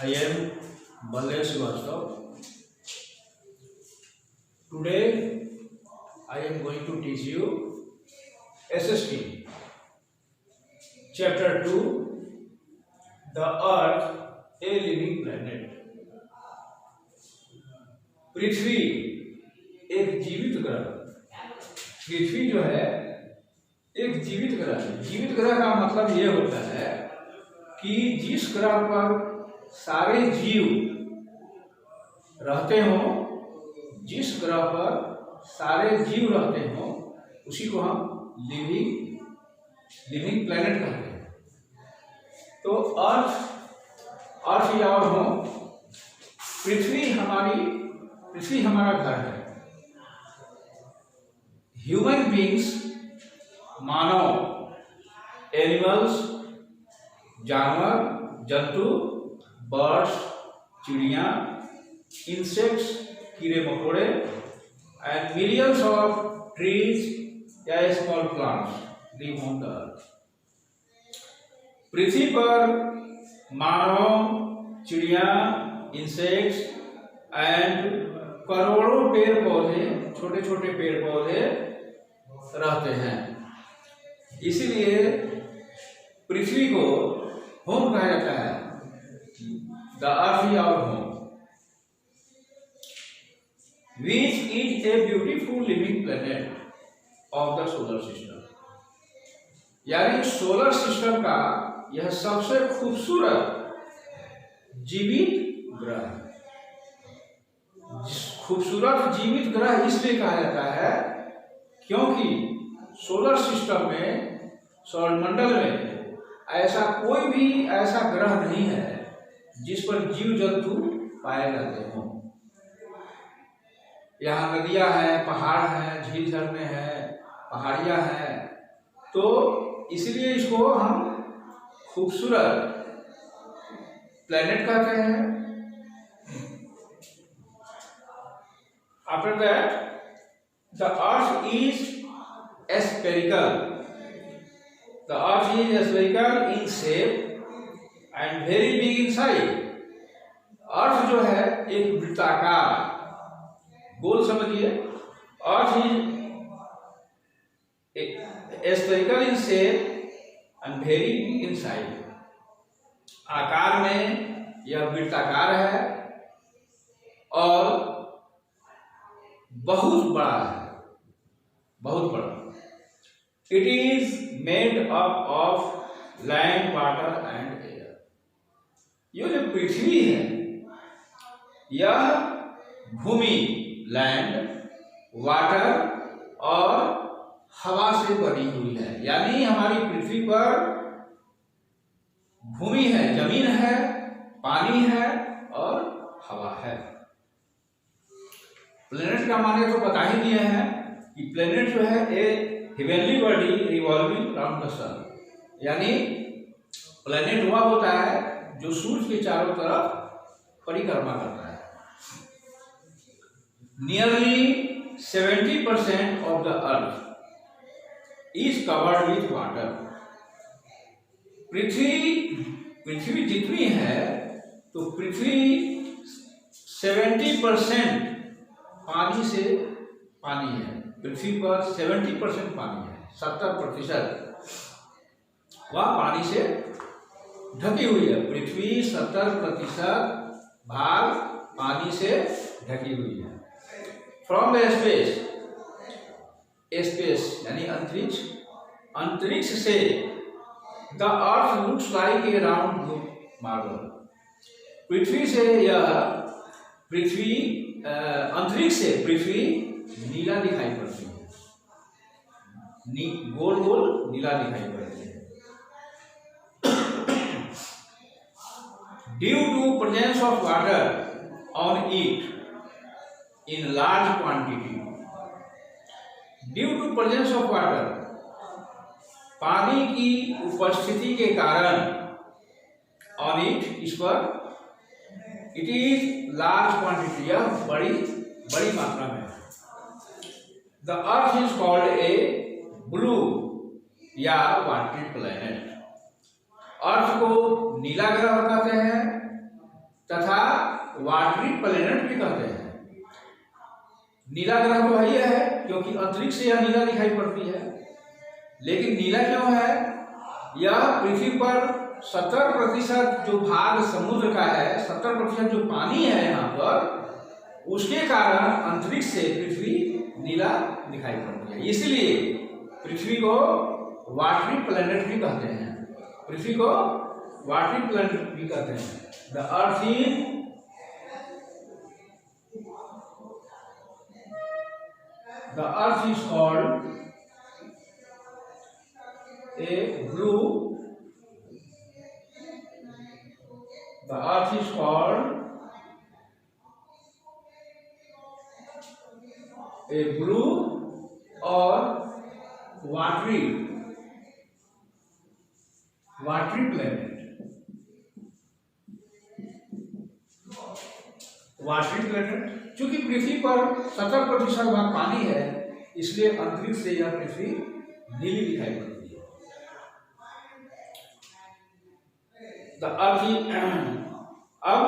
I am Baldev Srivastava. Today I am going to teach you SST Chapter 2, The Earth, a Living Planet. पृथ्वी एक जीवित ग्रह। पृथ्वी जो है एक जीवित ग्रह है। जीवित ग्रह का मतलब ये होता है कि जिस ग्रह पर सारे जीव रहते हों, जिस ग्रह पर सारे जीव रहते हों, उसी को हम लिविंग प्लेनेट कहते हैं। तो अर्थ या और हों, पृथ्वी हमारा घर है। ह्यूमन बींग्स, मानव, एनिमल्स, जानवर, जंतु, बर्ड्स, चिड़िया, इंसेक्ट्स, कीड़े मकोड़े, एंड मिलियंस ऑफ ट्रीज या small plants live on the earth. पृथ्वी पर मानव, चिड़िया, इंसेक्ट्स एंड करोड़ों पेड़ पौधे, छोटे छोटे पेड़ पौधे रहते हैं। इसीलिए पृथ्वी को होम कहा जाता है। The earth our home, which is a beautiful living planet of the solar system। यानी सोलर सिस्टम का यह सबसे खूबसूरत जीवित ग्रह है। खूबसूरत जीवित ग्रह इसलिए कहा जाता है क्योंकि सोलर सिस्टम में, सौरमंडल में ऐसा ग्रह नहीं है जिस पर जीव जंतु पाए जाते हों। यहाँ नदियां हैं, पहाड़ हैं, झील झरने हैं, पहाड़ियां हैं, तो इसलिए इसको हम खूबसूरत प्लेनेट कहते हैं। After that, the Earth is spherical. The Earth is spherical in shape and very big in size. अर्थ जो है एक वृत्ताकार, गोल समझिए। Earth is spherical in shape and very big in size। आकार में यह वृत्ताकार है और बहुत बड़ा है, बहुत बड़ा। It is made up of land, water and air. ये जो पृथ्वी है यह भूमि, लैंड, वाटर और हवा से बनी हुई है। यानी हमारी पृथ्वी पर भूमि है, जमीन है, पानी है और हवा है। प्लेनेट का माने तो बता ही दिए हैं कि प्लेनेट जो है a heavenly body revolving around the sun. यानी प्लेनेट वह होता है जो सूर्य के चारों तरफ परिक्रमा करता है। Nearly 70% of the earth is covered with water. पृथ्वी जितनी है तो पृथ्वी 70% पानी है। पृथ्वी पर 70% पानी है, 70% वह पानी से ढकी हुई है। पृथ्वी 70% भाग पानी से ढकी हुई है। फ्रॉम द स्पेस यानी अंतरिक्ष से the earth looks like a round marble. पृथ्वी से अंतरिक्ष से पृथ्वी नीला दिखाई पड़ती है, गोल गोल नीला दिखाई पड़ती है। Due to presence of water on it in large quantity. Due to presence of water, पानी की उपस्थिति के कारण, ऑन इट, इस पर, इट इज लार्ज क्वांटिटी, यह बड़ी मात्रा में। The earth is called a blue या वाटरी प्लेनेट। अर्थ को नीला ग्रह कहते हैं वाटरी प्लैनेट भी कहते हैं। नीला ग्रह तो वही है क्योंकि अंतरिक्ष से यह नीला दिखाई पड़ती है, लेकिन नीला क्यों है? यह पृथ्वी पर 70% जो भाग समुद्र का है, 70% जो पानी है यहाँ पर, उसके कारण अंतरिक्ष से पृथ्वी नीला दिखाई पड़ती है। इसलिए पृथ्वी को वाटरी प्लैनेट भी कहते हैं। पृथ्वी को वाटरी प्लैनेट भी कहते हैं। The earth is called a blue. The earth is called a blue और वाटरी प्लैनेट। वाटरी प्लैनेट चूंकि पृथ्वी पर 70% भाग पानी है, इसलिए अंतरिक्ष से यह पृथ्वी नीली दिखाई पड़ती है। अब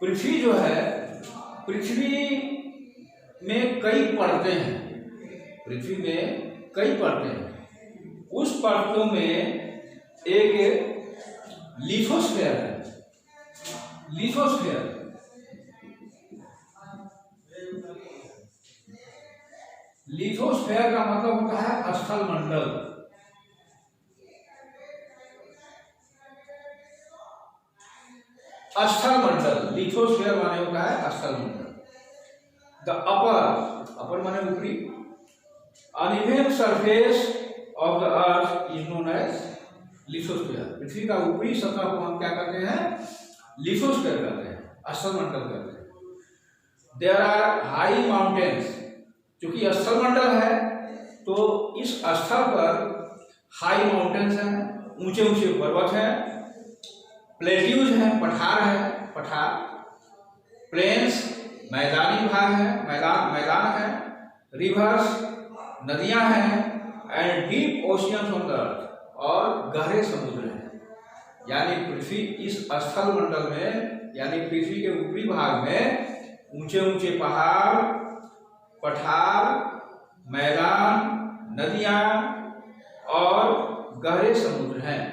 पृथ्वी जो है, पृथ्वी में कई परतें हैं। पृथ्वी में कई परतें हैं। उस परतों में एक लिथोस्फीयर है। लिथोस्फीयर लिथोस्फीयर का मतलब होता है स्थल मंडल। स्थल मंडल, लिथोस्फीयर माने होता है स्थल मंडल। द अपर माने ऊपरी। Uneven surface of the earth is known as lithosphere. पृथ्वी का ऊपरी सतह को हम क्या कहते हैं? लिथोस्फीयर कहते हैं, स्थल मंडल कहते हैं। There are high mountains. क्योंकि स्थल मंडल है तो इस स्थल पर हाई माउंटेन्स हैं, ऊंचे ऊंचे पर्वत हैं, प्लेट्यूज हैं, पठार, प्लेन्स मैदानी भाग है, मैदान है, रिवर्स नदियां हैं, and deep oceans on the अर्थ, और गहरे समुद्र हैं। यानी पृथ्वी इस स्थल मंडल में, यानी पृथ्वी के ऊपरी भाग में ऊंचे ऊंचे पहाड़, पठार, मैदान, नदियां और गहरे समुद्र हैं।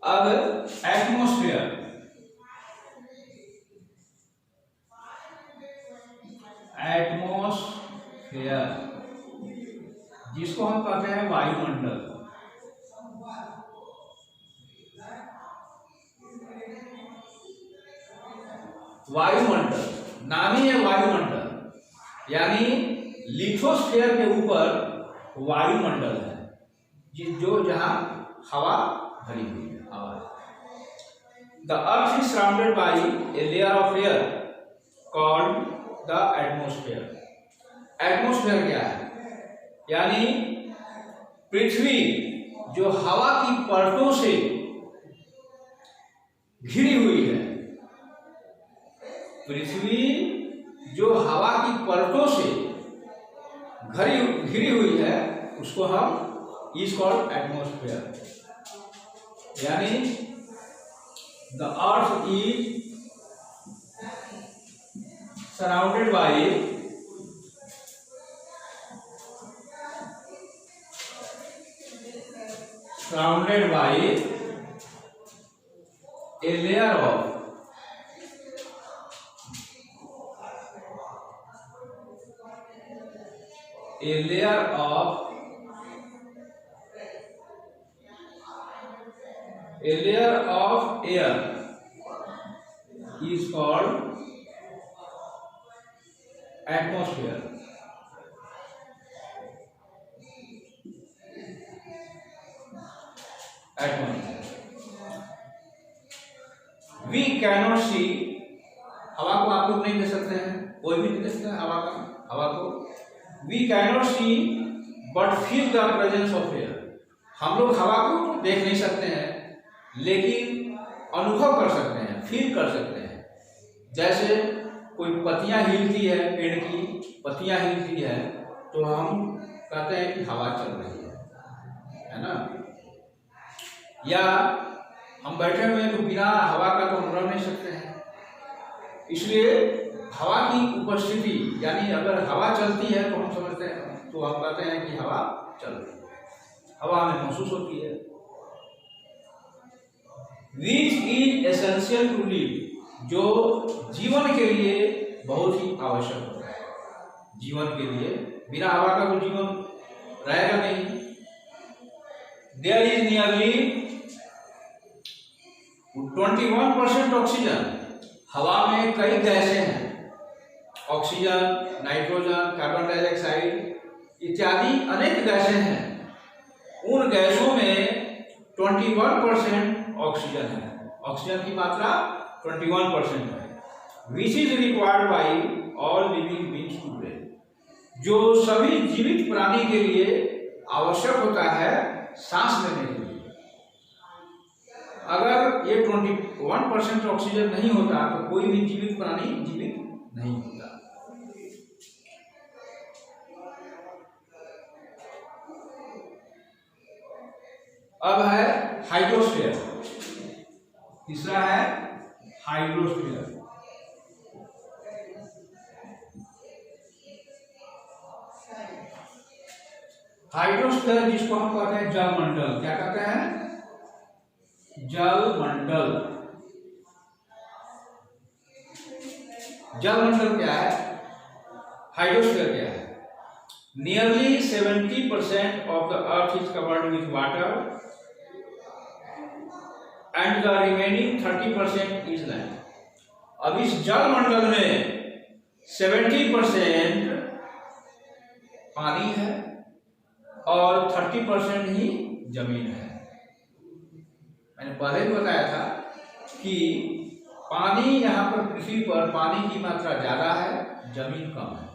अब एटमॉस्फेयर। जिसको हम कहते हैं वायुमंडल। वायुमंडल नाम ही है वायुमंडल, यानी लिथोस्फीयर के ऊपर वायुमंडल है, जो जहां हवा भरी हुई है, हवा। The earth is surrounded by a layer of air called the atmosphere. Atmosphere क्या है? यानी पृथ्वी जो हवा की परतों से घिरी हुई है, पृथ्वी जो हवा की परतों से घिरी हुई है, उसको हम इज कॉल्ड एटमॉस्फेयर। यानी the earth is surrounded by a layer of air is called atmosphere. We cannot see, हवा को आप लोग नहीं देख सकते हैं, कोई भी नहीं देख सकता है हवा को। We cannot see but feel the presence of air. हम लोग हवा को देख नहीं सकते हैं, लेकिन अनुभव कर सकते हैं, फील कर सकते हैं। जैसे कोई पत्तियां हिलती है, पेड़ की पत्तियां हिलती है, तो हम कहते हैं कि हवा चल रही है ना। या हम बैठे हुए हैं तो बिना हवा का तो हम रह नहीं सकते हैं, इसलिए हवा की उपस्थिति, यानी अगर हवा चलती है तो हम समझते हैं, तो हम कहते हैं कि हवा चल रही है, हवा हमें महसूस होती है। Which is essential to live, जो जीवन के लिए बहुत ही आवश्यक होता है। जीवन के लिए बिना हवा का कोई जीवन रहेगा नहीं। There is nearly 21% ऑक्सीजन, हवा में कई गैसें हैं, ऑक्सीजन, नाइट्रोजन, कार्बन डाइऑक्साइड इत्यादि अनेक गैसें हैं। उन गैसों में 21% ऑक्सीजन है, ऑक्सीजन की मात्रा 21% है। Which is required by all living beings to breathe, जो सभी जीवित प्राणी के लिए आवश्यक होता है सांस लेने के लिए। अगर ये 21% ऑक्सीजन नहीं होता तो कोई भी जीवित प्राणी जीवित नहीं होता। अब है हाइड्रोस्फीयर, तीसरा है हाइड्रोस्फीयर। हाइड्रोस्फीयर जिसको हम कहते हैं जलमंडल, क्या कहते हैं? जलमंडल। जलमंडल क्या है, हाइड्रोस्फीयर क्या है? Nearly 70% of the earth is covered with water and the remaining 30% is land. अब इस जलमंडल में 70% पानी है और 30% ही जमीन है। मैंने पहले भी बताया था कि पानी यहाँ पर पृथ्वी पर पानी की मात्रा ज्यादा है, जमीन कम है।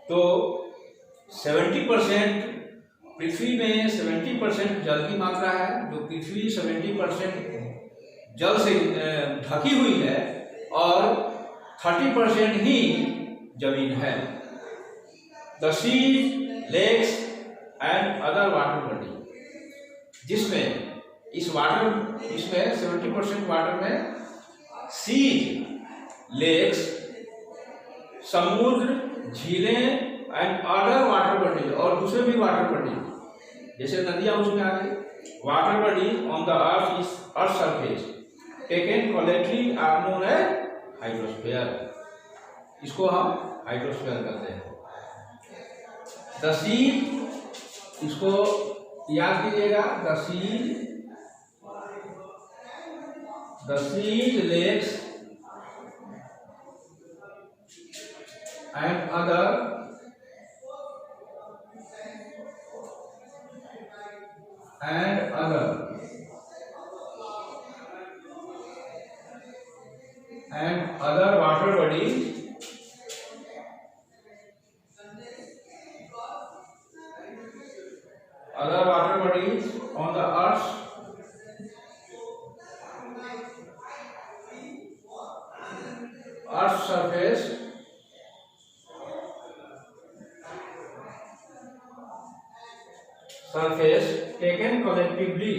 तो 70% पृथ्वी में 70% जल की मात्रा है, जो पृथ्वी 70% जल से ढकी हुई है, और 30% ही जमीन है। The seas, lakes and other water body, जिसमें इसमें 70% वाटर में सीज, लेक्स, समुद्र, झीलें एंड अदर वाटर बॉडी, और दूसरे भी वाटर बॉडी जैसे नदियां उसमें आ गई। Water body on the earth is earth surface taken collectively are known as hydrosphere. इसको हम हाइड्रोस्फीयर कहते हैं। द सीज, इसको याद कीजिएगा, the seas, lakes and other water bodies on the earth surface taken collectively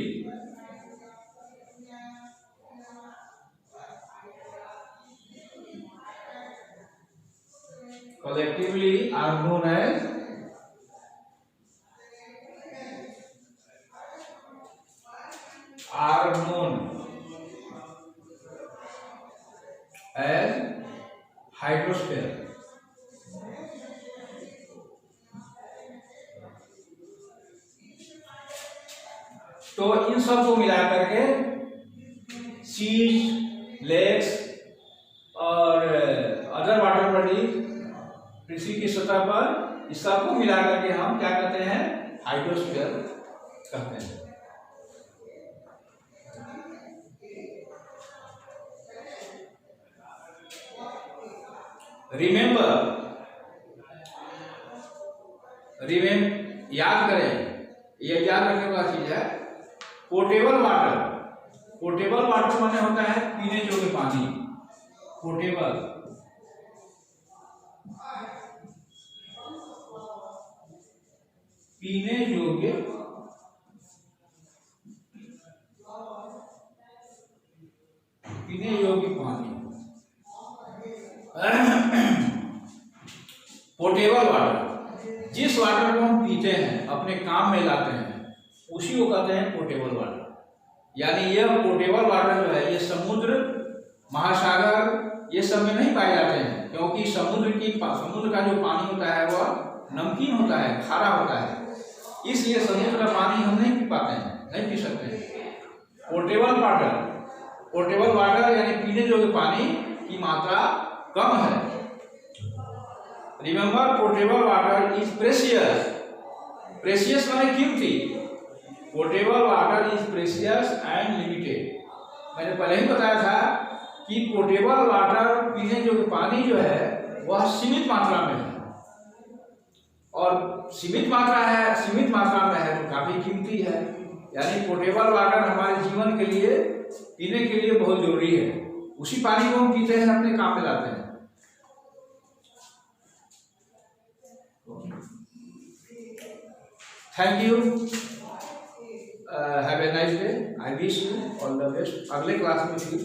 are known as hydrosphere. तो इन सब को मिलाकर के सीज, लेक्स और अदर वाटर बॉडी पृथ्वी की सतह पर, इस सबको मिलाकर के हम क्या कहते हैं? हाइड्रोस्फीयर कहते हैं। याद करें, ये याद रखने वाली चीज है। पोर्टेबल वाटर माने होता है पीने योग्य पानी। पोर्टेबल पीने योग्य पानी। पोर्टेबल वाटर, जिस वाटर को हम पीते हैं, अपने काम में लाते हैं, उसी को कहते हैं पोर्टेबल वाटर। यानी यह पोर्टेबल वाटर जो है ये समुद्र, महासागर ये सब में नहीं पाए जाते हैं, क्योंकि समुद्र का जो पानी होता है वह नमकीन होता है, खारा होता है, इसलिए समुद्र का पानी हम नहीं पी पाते हैं, नहीं पी सकते हैं। पोर्टेबल वाटर यानी पीने योग्य पानी की मात्रा कम है। Remember, portable water is precious. Precious माने कीमती। Portable water is precious and limited. मैंने पहले ही बताया था कि पोर्टेबल वाटर पीने योग्य पानी जो है वह सीमित मात्रा में है, और सीमित मात्रा में है तो काफी कीमती है। यानी पोर्टेबल वाटर हमारे जीवन के लिए, पीने के लिए बहुत जरूरी है। उसी पानी को हम पीते हैं, अपने काम में लाते हैं। Thank you, have a nice day. I wish you all the best. अगले क्लास में फिर